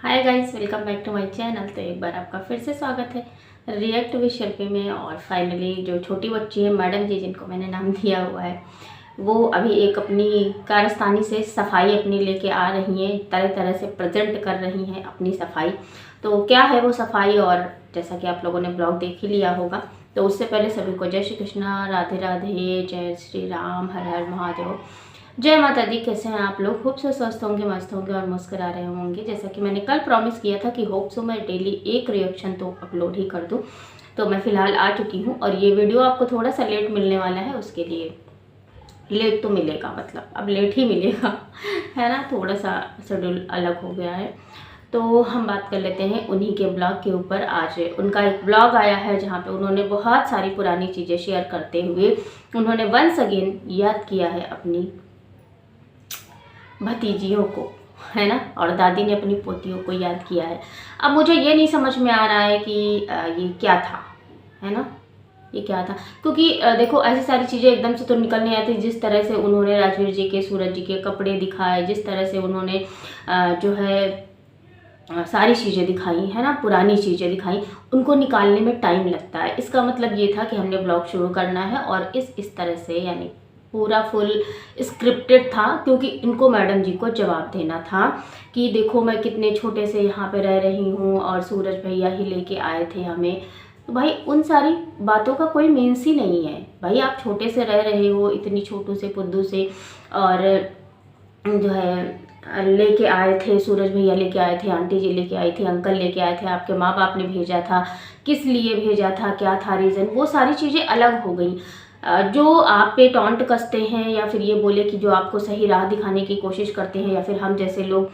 Hi guys, welcome back to my channel. तो एक बार आपका फिर से स्वागत है रिएक्ट विद शिल्पी में। और फाइनली जो छोटी बच्ची है मैडम जी, जिनको मैंने नाम दिया हुआ है, वो अभी एक अपनी कारस्तानी से सफाई अपनी लेके आ रही हैं, तरह तरह से प्रेजेंट कर रही हैं अपनी सफाई। तो क्या है वो सफाई, और जैसा कि आप लोगों ने ब्लॉग देख ही लिया होगा। तो उससे पहले सभी को जय श्री कृष्णा, राधे राधे, जय श्री राम, हर हर महादेव, जय माता दी। कैसे हैं आप लोग? होप से स्वस्थ होंगे, मस्त होंगे और मुस्कुरा रहे होंगे। जैसा कि मैंने कल प्रॉमिस किया था कि होप सो मैं डेली एक रिएक्शन तो अपलोड ही कर दूं। तो मैं फ़िलहाल आ चुकी हूं और ये वीडियो आपको थोड़ा सा लेट मिलने वाला है। उसके लिए लेट तो मिलेगा, मतलब अब लेट ही मिलेगा है ना। थोड़ा सा शेड्यूल अलग हो गया है। तो हम बात कर लेते हैं उन्हीं के ब्लॉग के ऊपर। आज उनका एक ब्लॉग आया है जहाँ पे उन्होंने बहुत सारी पुरानी चीज़ें शेयर करते हुए उन्होंने वंस अगेन याद किया है अपनी भतीजियों को, है ना। और दादी ने अपनी पोतियों को याद किया है। अब मुझे ये नहीं समझ में आ रहा है कि ये क्या था, है ना, ये क्या था। क्योंकि देखो, ऐसी सारी चीज़ें एकदम से तो निकल नहीं आती। जिस तरह से उन्होंने राजवीर जी के, सूरज जी के कपड़े दिखाए, जिस तरह से उन्होंने जो है सारी चीज़ें दिखाई, है ना, पुरानी चीज़ें दिखाई, उनको निकालने में टाइम लगता है। इसका मतलब ये था कि हमने ब्लॉग शुरू करना है और इस तरह से, यानी पूरा फुल स्क्रिप्टेड था। क्योंकि इनको मैडम जी को जवाब देना था कि देखो मैं कितने छोटे से यहाँ पे रह रही हूँ और सूरज भैया ही लेके आए थे हमें। तो भाई उन सारी बातों का कोई मीन्स ही नहीं है। भाई आप छोटे से रह रहे हो, इतनी छोटू से पुद्दू से, और जो है लेके आए थे, सूरज भैया लेके आए थे, आंटी जी लेके आई थी, अंकल लेके आए थे, आपके माँ बाप ने भेजा था, किस लिए भेजा था, क्या था रीज़न, वो सारी चीज़ें अलग हो गई। जो आप पे टॉन्ट कसते हैं या फिर ये बोले कि जो आपको सही राह दिखाने की कोशिश करते हैं, या फिर हम जैसे लोग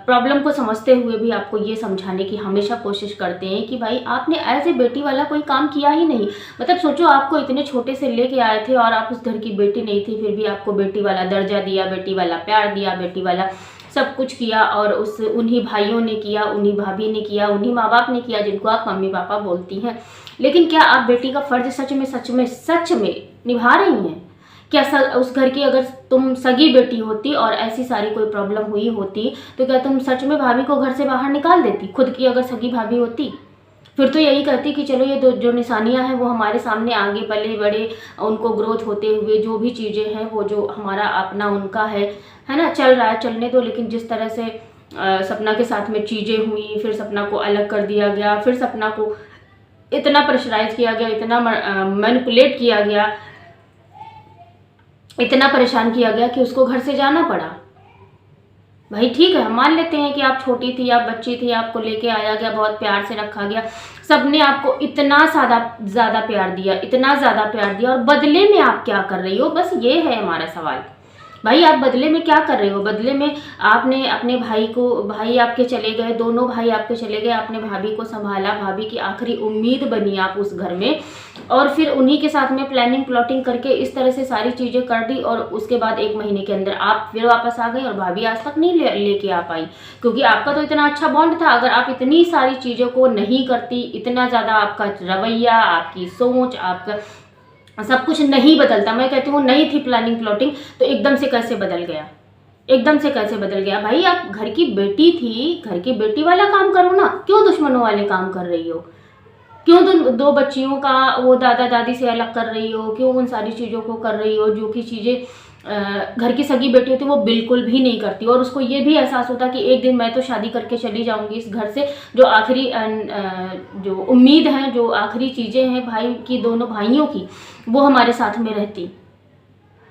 प्रॉब्लम को समझते हुए भी आपको ये समझाने की हमेशा कोशिश करते हैं कि भाई आपने एज ए बेटी वाला कोई काम किया ही नहीं। मतलब सोचो, आपको इतने छोटे से लेके आए थे और आप उस घर की बेटी नहीं थी, फिर भी आपको बेटी वाला दर्जा दिया, बेटी वाला प्यार दिया, बेटी वाला सब कुछ किया। और उस उन्हीं भाइयों ने किया, उन्हीं भाभी ने किया, उन्हीं माँ बाप ने किया जिनको आप मम्मी पापा बोलती हैं। लेकिन क्या आप बेटी का फर्ज सच में निभा रही हैं? क्या उस घर की अगर तुम सगी बेटी होती और ऐसी सारी कोई प्रॉब्लम हुई होती, तो क्या तुम सच में भाभी को घर से बाहर निकाल देती? खुद की अगर सगी भाभी होती फिर तो यही कहती कि चलो ये जो निशानियां हैं वो हमारे सामने आगे पले बड़े, उनको ग्रोथ होते हुए जो भी चीज़ें हैं वो जो हमारा अपना उनका है ना, चल रहा है, चलने दो। लेकिन जिस तरह से सपना के साथ में चीज़ें हुई, फिर सपना को अलग कर दिया गया, फिर सपना को इतना प्रेशराइज किया गया, इतना मैनिपुलेट किया गया, इतना परेशान किया गया कि उसको घर से जाना पड़ा। भाई ठीक है, हम मान लेते हैं कि आप छोटी थी, आप बच्ची थी, आपको लेके आया गया, बहुत प्यार से रखा गया, सबने आपको इतना ज़्यादा प्यार दिया, इतना ज़्यादा प्यार दिया, और बदले में आप क्या कर रही हो? बस ये है हमारा सवाल। भाई आप बदले में क्या कर रहे हो? बदले में आपने अपने भाई को, भाई आपके चले गए, दोनों भाई आपके चले गए, आपने भाभी को संभाला, भाभी की आखिरी उम्मीद बनी आप उस घर में, और फिर उन्हीं के साथ में प्लानिंग प्लॉटिंग करके इस तरह से सारी चीज़ें कर दी। और उसके बाद 1 महीने के अंदर आप फिर वापस आ गए और भाभी आज तक नहीं लेके आ पाई, क्योंकि आपका तो इतना अच्छा बॉन्ड था। अगर आप इतनी सारी चीज़ों को नहीं करती, इतना ज़्यादा आपका रवैया, आपकी सोच, आपका सब कुछ नहीं बदलता, मैं कहती हूँ नहीं थी प्लानिंग प्लॉटिंग, तो एकदम से कैसे बदल गया? एकदम से कैसे बदल गया? भाई आप घर की बेटी थी, घर की बेटी वाला काम करो ना, क्यों दुश्मनों वाले काम कर रही हो? क्यों तुम 2 बच्चियों का वो दादा दादी से अलग कर रही हो? क्यों उन सारी चीज़ों को कर रही हो जो कि चीज़ें घर की सगी बेटी होती वो बिल्कुल भी नहीं करती? और उसको ये भी एहसास होता कि एक दिन मैं तो शादी करके चली जाऊंगी इस घर से, जो आखिरी जो उम्मीद है, जो आखिरी चीज़ें हैं भाई की, दोनों भाइयों की, वो हमारे साथ में रहती।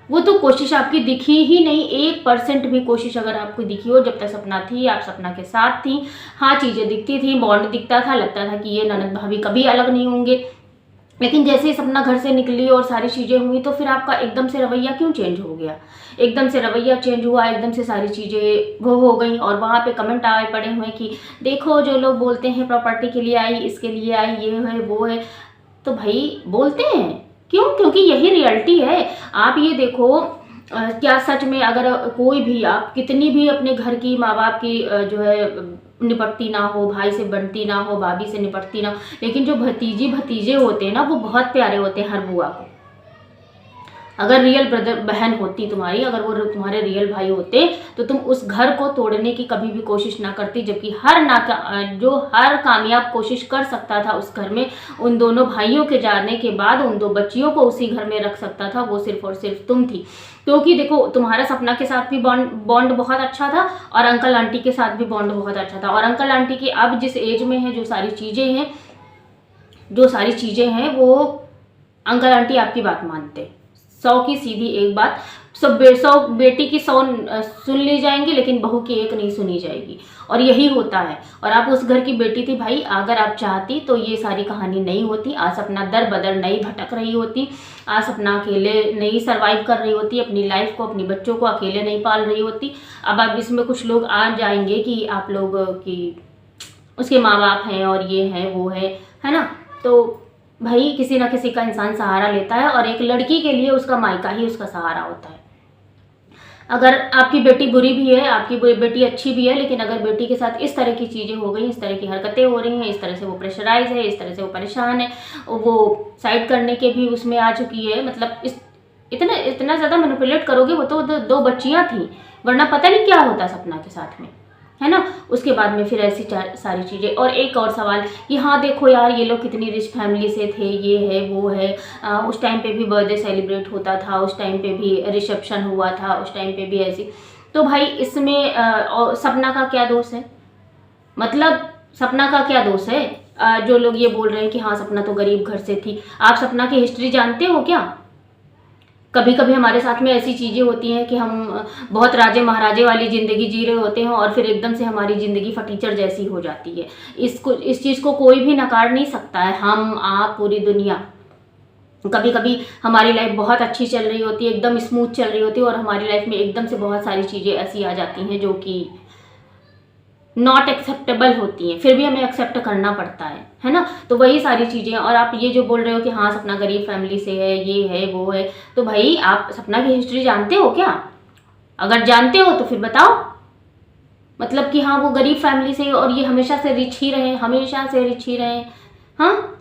वो तो कोशिश आपकी दिखी ही नहीं, 1% भी कोशिश अगर आपको दिखी हो। जब तक सपना थी, आप सपना के साथ थी, हाँ चीज़ें दिखती थी, बॉन्ड दिखता था, लगता था कि ये ननद भाभी कभी अलग नहीं होंगे। लेकिन जैसे ही सपना घर से निकली और सारी चीज़ें हुई, तो फिर आपका एकदम से रवैया क्यों चेंज हो गया? एकदम से रवैया चेंज हुआ, एकदम से सारी चीज़ें वो हो गई। और वहाँ पे कमेंट आए पड़े हुए कि देखो जो लोग बोलते हैं प्रॉपर्टी के लिए आई, इसके लिए आई, ये है वो है। तो भाई बोलते हैं क्यों? क्योंकि यही रियलिटी है। आप ये देखो, क्या सच में अगर कोई भी, आप कितनी भी अपने घर की माँ बाप की जो है निपटती ना हो, भाई से बनती ना हो, भाभी से निपटती ना हो, लेकिन जो भतीजे होते हैं ना, वो बहुत प्यारे होते हैं हर बुआ को। अगर रियल ब्रदर बहन होती तुम्हारी, अगर वो तुम्हारे रियल भाई होते तो तुम उस घर को तोड़ने की कभी भी कोशिश ना करती, जबकि हर कामयाब कोशिश कर सकता था उस घर में उन दोनों भाइयों के जाने के बाद उन दो बच्चियों को उसी घर में रख सकता था, वो सिर्फ और सिर्फ तुम थी। क्योंकि देखो तुम्हारा सपना के साथ भी बॉन्ड बहुत अच्छा था और अंकल आंटी के साथ भी बॉन्ड बहुत अच्छा था, और अंकल आंटी की अब जिस एज में है, जो सारी चीज़ें हैं वो अंकल आंटी आपकी बात मानते। 100 की सीधी एक बात, 100 बेटी की 100 सुन ली जाएंगी, लेकिन बहू की एक नहीं सुनी जाएगी, और यही होता है। और आप उस घर की बेटी थी भाई, अगर आप चाहती तो ये सारी कहानी नहीं होती। आज सपना दर बदर नहीं भटक रही होती, आज सपना अकेले नहीं सर्वाइव कर रही होती, अपनी लाइफ को, अपनी बच्चों को अकेले नहीं पाल रही होती। अब इसमें कुछ लोग आ जाएंगे कि आप लोग की उसके माँ बाप हैं और ये है वो है ना। तो भाई किसी ना किसी का इंसान सहारा लेता है, और एक लड़की के लिए उसका मायका ही उसका सहारा होता है। अगर आपकी बेटी बुरी भी है, आपकी बेटी अच्छी भी है, लेकिन अगर बेटी के साथ इस तरह की चीज़ें हो गई, इस तरह की हरकतें हो रही हैं, इस तरह से वो प्रेशराइज है, इस तरह से वो परेशान है, वो साइड करने के भी उसमें आ चुकी है, मतलब इतना ज़्यादा मैनिपुलेट करोगे। वो तो दो बच्चियाँ थी, वरना पता नहीं क्या होता सपना के साथ में, है ना। उसके बाद में फिर ऐसी सारी चीज़ें। और एक और सवाल कि हाँ देखो यार, ये लोग कितनी रिच फैमिली से थे, ये है वो है, उस टाइम पे भी बर्थडे सेलिब्रेट होता था, उस टाइम पे भी रिसेप्शन हुआ था, उस टाइम पे भी ऐसी। तो भाई इसमें सपना का क्या दोष है? मतलब सपना का क्या दोष है? जो लोग ये बोल रहे हैं कि हाँ सपना तो गरीब घर से थी, आप सपना की हिस्ट्री जानते हो क्या? कभी कभी हमारे साथ में ऐसी चीज़ें होती हैं कि हम बहुत राजे महाराजे वाली ज़िंदगी जी रहे होते हैं, और फिर एकदम से हमारी ज़िंदगी फटीचर जैसी हो जाती है। इस चीज़ को कोई भी नकार नहीं सकता है, हम आप पूरी दुनिया। कभी कभी हमारी लाइफ बहुत अच्छी चल रही होती है, एकदम स्मूथ चल रही होती है, और हमारी लाइफ में एकदम से बहुत सारी चीज़ें ऐसी आ जाती हैं जो कि नॉट एक्सेप्टेबल होती हैं, फिर भी हमें एक्सेप्ट करना पड़ता है ना। तो वही सारी चीज़ें। और आप ये जो बोल रहे हो कि हाँ सपना गरीब फैमिली से है, ये है वो है, तो भाई आप सपना की हिस्ट्री जानते हो क्या? अगर जानते हो तो फिर बताओ, मतलब कि हाँ वो गरीब फैमिली से और ये हमेशा से रिच ही रहे, हमेशा से रिच ही रहे। हाँ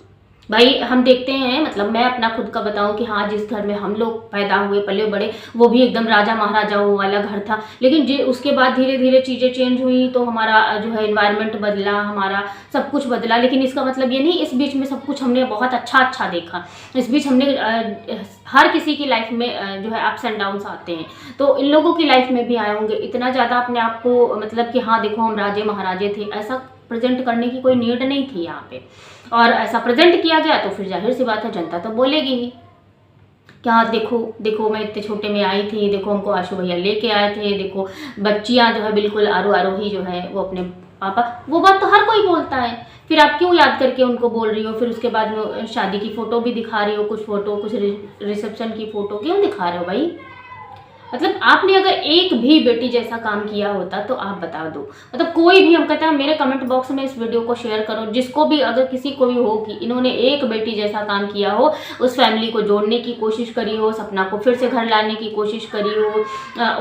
भाई हम देखते हैं, मतलब मैं अपना खुद का बताऊं कि हाँ जिस घर में हम लोग पैदा हुए पले बड़े, वो भी एकदम राजा महाराजाओं वाला घर था, लेकिन उसके बाद धीरे धीरे चीज़ें चेंज हुई, तो हमारा जो है एनवायरनमेंट बदला, हमारा सब कुछ बदला। लेकिन इसका मतलब ये नहीं इस बीच में सब कुछ हमने बहुत अच्छा देखा, इस बीच हमने हर किसी की लाइफ में जो है अप्स एंड डाउन्स आते हैं, तो इन लोगों की लाइफ में भी आए होंगे। इतना ज़्यादा अपने आप को मतलब कि हाँ देखो हम राजे महाराजे थे, ऐसा प्रेजेंट करने की कोई नीड नहीं थी यहाँ पे। और ऐसा प्रेजेंट किया गया तो फिर जाहिर सी बात है जनता तो बोलेगी ही कि हाँ देखो मैं इतने छोटे में आई थी, देखो हमको आशु भैया लेके आए थे, देखो बच्चियाँ जो है बिल्कुल आरोही जो है वो अपने पापा, वो बात तो हर कोई बोलता है। फिर आप क्यों याद करके उनको बोल रही हो? फिर उसके बाद में शादी की फ़ोटो भी दिखा रही हो, कुछ फ़ोटो, कुछ रिसेप्शन की फ़ोटो क्यों दिखा रहे हो भाई? मतलब आपने अगर एक भी बेटी जैसा काम किया होता तो आप बता दो, मतलब कोई भी, हम कहते हैं मेरे कमेंट बॉक्स में इस वीडियो को शेयर करो, जिसको भी अगर किसी को भी हो कि इन्होंने एक बेटी जैसा काम किया हो, उस फैमिली को जोड़ने की कोशिश करी हो, सपना को फिर से घर लाने की कोशिश करी हो,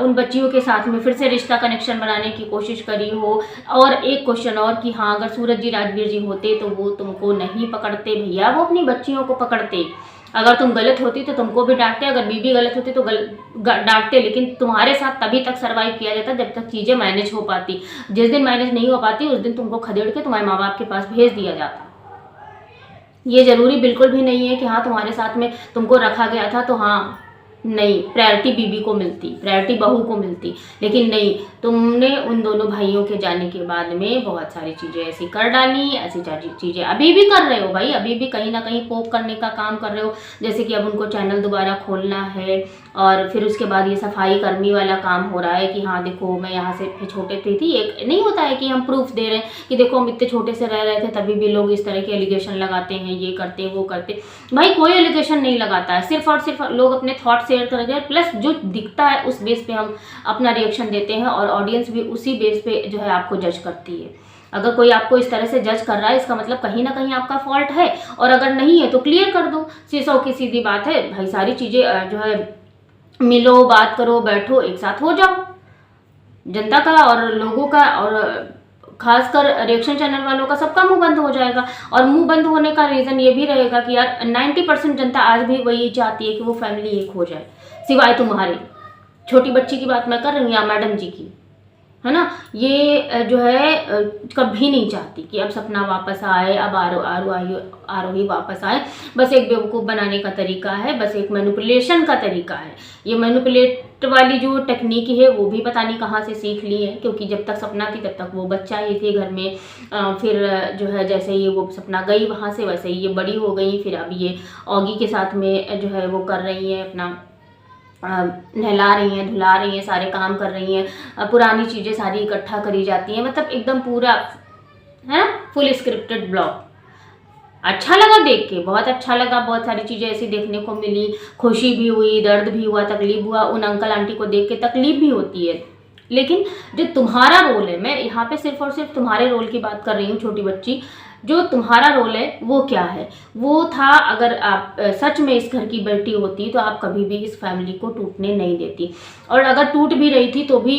उन बच्चियों के साथ में फिर से रिश्ता कनेक्शन बनाने की कोशिश करी हो। और एक क्वेश्चन और कि हाँ अगर सूरज जी राजवीर जी होते तो वो तुमको नहीं पकड़ते भैया, वो अपनी बच्चियों को पकड़ते। अगर तुम गलत होती तो तुमको भी डांटते, अगर बीबी गलत होती तो डांटते, लेकिन तुम्हारे साथ तभी तक सर्वाइव किया जाता जब तक चीज़ें मैनेज हो पाती। जिस दिन मैनेज नहीं हो पाती उस दिन तुमको खदेड़ के तुम्हारे माँ बाप के पास भेज दिया जाता। ये ज़रूरी बिल्कुल भी नहीं है कि हाँ तुम्हारे साथ में तुमको रखा गया था तो हाँ नहीं, प्रायोरिटी बीबी को मिलती, प्रायोरिटी बहू को मिलती, लेकिन नहीं, तुमने उन दोनों भाइयों के जाने के बाद में बहुत सारी चीज़ें ऐसी कर डाली, ऐसी चीज़ें अभी भी कर रहे हो भाई, अभी भी कहीं ना कहीं पोक करने का काम कर रहे हो। जैसे कि अब उनको चैनल दोबारा खोलना है, और फिर उसके बाद ये सफाई कर्मी वाला काम हो रहा है कि हाँ देखो मैं यहाँ से छोटे थी। एक नहीं होता है कि हम प्रूफ दे रहे हैं कि देखो हम इतने छोटे से रह रहे थे, तभी भी लोग इस तरह के एलिगेशन लगाते हैं, ये करते वो करते। भाई कोई एलिगेशन नहीं लगाता है, सिर्फ और सिर्फ लोग अपने थॉट शेयर कर रहे हैं, प्लस जो दिखता है उस बेस पे हम अपना रिएक्शन देते हैं, और ऑडियंस भी उसी बेस पे जो है आपको जज करती है। अगर कोई आपको इस तरह से जज कर रहा है इसका मतलब कहीं ना कहीं आपका फॉल्ट है, और अगर नहीं है तो क्लियर कर दो। सीसो की सीधी बात है भाई, सारी चीज़ें जो है मिलो, बात करो, बैठो, एक साथ हो जाओ। जनता का और लोगों का और खासकर रिएक्शन चैनल वालों का सबका मुंह बंद हो जाएगा। और मुंह बंद होने का रीज़न ये भी रहेगा कि यार 90% जनता आज भी वही चाहती है कि वो फैमिली एक हो जाए। सिवाय तुम्हारे। छोटी बच्ची की बात मैं कर रही हूँ या मैडम जी की, है ना। ये जो है कभी नहीं चाहती कि अब सपना वापस आए, अब आरोही वापस आए। बस एक बेवकूफ़ बनाने का तरीका है, बस एक मैनिपुलेशन का तरीका है। ये मैनिपुलेट वाली जो टेक्निक है वो भी पता नहीं कहाँ से सीख ली है, क्योंकि जब तक सपना थी तब तक वो बच्चा ही थे घर में। फिर जो है जैसे ही वो सपना गई वहाँ से, वैसे ही ये बड़ी हो गई। फिर अब ये ऑगी के साथ में जो है वो कर रही है, अपना नहला रही हैं, धुला रही हैं, सारे काम कर रही हैं, पुरानी चीज़ें सारी इकट्ठा करी जाती हैं। मतलब एकदम पूरा, है ना, फुल स्क्रिप्टेड ब्लॉग। अच्छा लगा देख के, बहुत अच्छा लगा। बहुत सारी चीज़ें ऐसी देखने को मिली, खुशी भी हुई, दर्द भी हुआ, तकलीफ हुआ। उन अंकल आंटी को देख के तकलीफ भी होती है, लेकिन जो तुम्हारा रोल है, मैं यहाँ पे सिर्फ और सिर्फ तुम्हारे रोल की बात कर रही हूँ। छोटी बच्ची, जो तुम्हारा रोल है वो क्या है? वो था, अगर आप सच में इस घर की बेटी होती तो आप कभी भी इस फैमिली को टूटने नहीं देती, और अगर टूट भी रही थी तो भी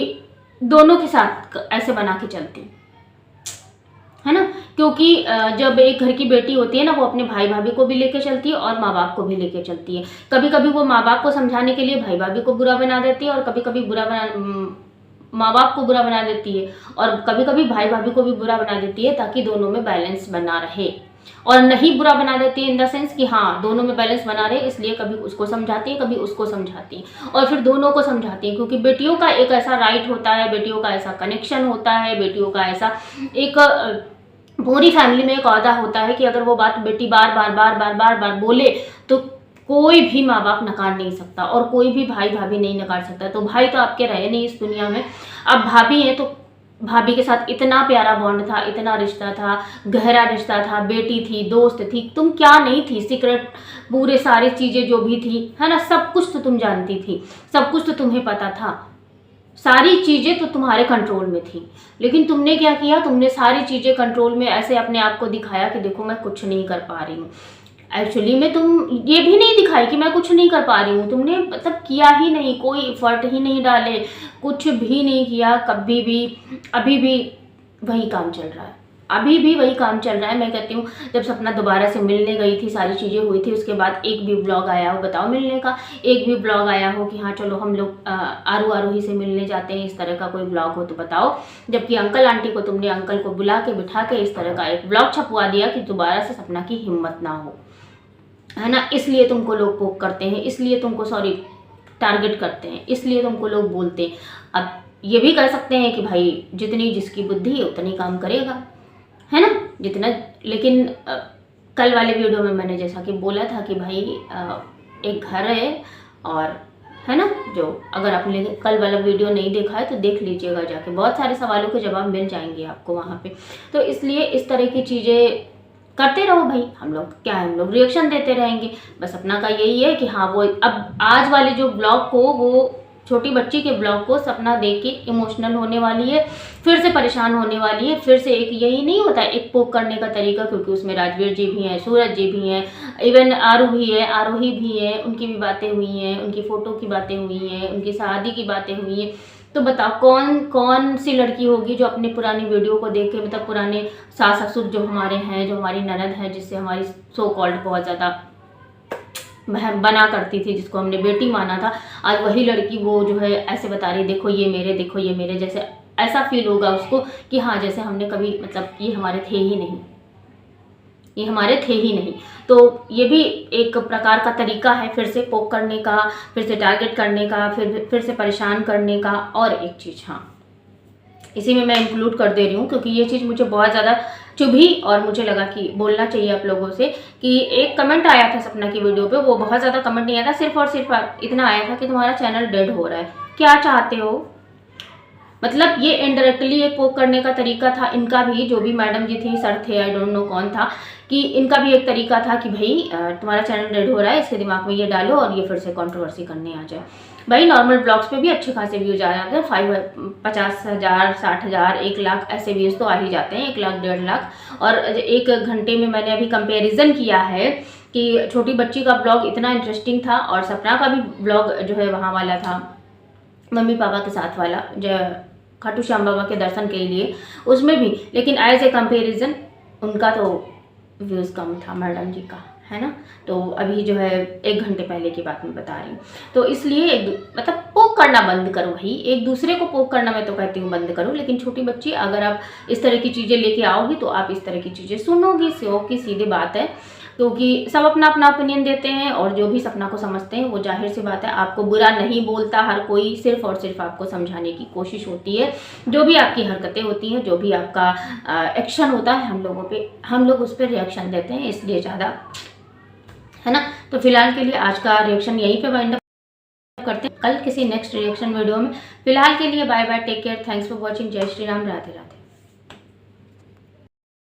दोनों के साथ ऐसे बना के चलती, है ना। क्योंकि जब एक घर की बेटी होती है ना, वो अपने भाई भाभी को भी लेके चलती है और माँ बाप को भी लेके चलती है। कभी कभी वो माँ बाप को समझाने के लिए भाई भाभी को बुरा बना देती है, और कभी कभी माँ बाप को बुरा बना देती है, और कभी कभी भाई भाभी को भी बुरा बना देती है, ताकि दोनों में बैलेंस बना रहे। और नहीं बुरा बना देती है इन द सेंस कि हाँ दोनों में बैलेंस बना रहे, इसलिए कभी उसको समझाती है, कभी उसको समझाती है, और फिर दोनों को समझाती है। क्योंकि बेटियों का एक ऐसा राइट होता है, बेटियों का ऐसा कनेक्शन होता है, बेटियों का ऐसा एक पूरी फैमिली में एक औहदा होता है कि अगर वो बात बेटी बार बार बार बार बार बार बोले तो कोई भी माँ बाप नकार नहीं सकता, और कोई भी भाई भाभी नहीं नकार सकता। तो भाई तो आपके रहे नहीं इस दुनिया में, अब भाभी हैं तो भाभी के साथ इतना प्यारा बॉन्ड था, इतना रिश्ता था, गहरा रिश्ता था, बेटी थी, दोस्त थी, तुम क्या नहीं थी, सीक्रेट पूरे सारी चीज़ें जो भी थी, है ना, सब कुछ तो तुम जानती थी, सब कुछ तो तुम्हें पता था, सारी चीज़ें तो तुम्हारे कंट्रोल में थी। लेकिन तुमने क्या किया, तुमने सारी चीज़ें कंट्रोल में ऐसे अपने आप को दिखाया कि देखो मैं कुछ नहीं कर पा रही हूँ। एक्चुअली में तुम ये भी नहीं दिखाई कि मैं कुछ नहीं कर पा रही हूँ, तुमने मतलब किया ही नहीं, कोई एफर्ट ही नहीं डाले, कुछ भी नहीं किया कभी भी। अभी भी वही काम चल रहा है, अभी भी वही काम चल रहा है। मैं कहती हूँ जब सपना दोबारा से मिलने गई थी, सारी चीज़ें हुई थी, उसके बाद एक भी ब्लॉग आया हो, बताओ मिलने का, एक भी ब्लॉग आया हो कि हाँ चलो हम लोग आरोही से मिलने जाते हैं, इस तरह का कोई ब्लॉग हो तो बताओ। जबकि अंकल आंटी को तुमने अंकल को बुला के बिठा के इस तरह का एक ब्लॉग छपवा दिया कि दोबारा से सपना की हिम्मत ना हो, है ना। इसलिए तुमको लोग पोक करते हैं, इसलिए तुमको टारगेट करते हैं, इसलिए तुमको लोग बोलते हैं। अब ये भी कह सकते हैं कि भाई जितनी जिसकी बुद्धि है उतनी काम करेगा, है ना, जितना। लेकिन कल वाले वीडियो में मैंने जैसा कि बोला था कि भाई एक घर है, और है ना, जो अगर आपने कल वाला वीडियो नहीं देखा है तो देख लीजिएगा जाके, बहुत सारे सवालों के जवाब मिल जाएंगे आपको वहाँ पे। तो इसलिए इस तरह की चीज़ें करते रहो भाई, हम लोग क्या है, हम लोग रिएक्शन देते रहेंगे। बस अपना का यही है कि हाँ वो अब आज वाले जो ब्लॉग को, वो छोटी बच्ची के ब्लॉग को सपना देख के इमोशनल होने वाली है, फिर से परेशान होने वाली है, फिर से एक यही नहीं होता एक पोक करने का तरीका, क्योंकि उसमें राजवीर जी भी हैं, सूरज जी भी हैं, इवन आरोही भी है, उनकी भी बातें हुई हैं, उनकी फ़ोटो की बातें हुई हैं, उनकी शादी की बातें हुई हैं। तो बताओ कौन सी लड़की होगी जो अपने पुरानी वीडियो को देख के, मतलब पुराने सास ससुर जो हमारे हैं, जो हमारी ननद है, जिससे हमारी सो कॉल्ड बहुत ज़्यादा बना करती थी, जिसको हमने बेटी माना था, आज वही लड़की वो जो है ऐसे बता रही देखो ये मेरे, जैसे ऐसा फील होगा उसको कि हाँ जैसे हमने कभी, मतलब ये हमारे थे ही नहीं, ये हमारे थे ही नहीं। तो ये भी एक प्रकार का तरीका है फिर से पोक करने का, फिर से टारगेट करने का, फिर से परेशान करने का। और एक चीज़ हाँ इसी में मैं इंक्लूड कर दे रही हूँ, क्योंकि ये चीज़ मुझे बहुत ज़्यादा चुभी और मुझे लगा कि बोलना चाहिए आप लोगों से, कि एक कमेंट आया था सपना की वीडियो पे, वो बहुत ज़्यादा कमेंट नहीं आया था, सिर्फ और सिर्फ इतना आया था कि तुम्हारा चैनल डेड हो रहा है, क्या चाहते हो। मतलब ये इनडायरेक्टली एक पोक करने का तरीका था इनका भी, जो भी मैडम जी थी, सर थे, आई डोंट नो कौन था, कि इनका भी एक तरीका था कि भाई तुम्हारा चैनल डेड हो रहा है, इसके दिमाग में ये डालो और ये फिर से कंट्रोवर्सी करने आ जाए। भाई नॉर्मल ब्लॉग्स पे भी अच्छे खासे व्यूज आ जाते हैं, 50,000 60,000 1 लाख ऐसे व्यूज़ तो आ ही जाते हैं, 1 लाख 1.5 लाख। और 1 घंटे में मैंने अभी कंपेरिजन किया है कि छोटी बच्ची का ब्लॉग इतना इंटरेस्टिंग था और सपना का भी ब्लॉग जो है वहाँ वाला था, मम्मी पापा के साथ वाला, जो खाटू श्याम बाबा के दर्शन के लिए, उसमें भी। लेकिन एज ए कंपेरिजन उनका तो व्यूज़ कम था मैडम जी का, है ना। तो अभी जो है 1 घंटे पहले की बात मैं बता रही हूँ। तो इसलिए मतलब पोक करना बंद करो भाई, एक दूसरे को पोक करना मैं तो कहती हूँ बंद करो। लेकिन छोटी बच्ची अगर आप इस तरह की चीज़ें लेके आओगी तो आप इस तरह की चीज़ें सुनोगी, की सीधी बात है। क्योंकि सब अपना अपना ओपिनियन देते हैं और जो भी सपना को समझते हैं वो जाहिर सी बात है आपको बुरा नहीं बोलता, हर कोई सिर्फ और सिर्फ आपको समझाने की कोशिश होती है। जो भी आपकी हरकतें होती हैं, जो भी आपका एक्शन होता है, हम लोग उस पर रिएक्शन देते हैं, इसलिए ज़्यादा, है ना। तो फिलहाल के लिए आज का रिएक्शन यहीं पे वाइंड अप करते हैं, कल किसी नेक्स्ट रिएक्शन वीडियो में। फिलहाल के लिए bye bye, take care, thanks for watching, जय श्री राम, राधे राधे।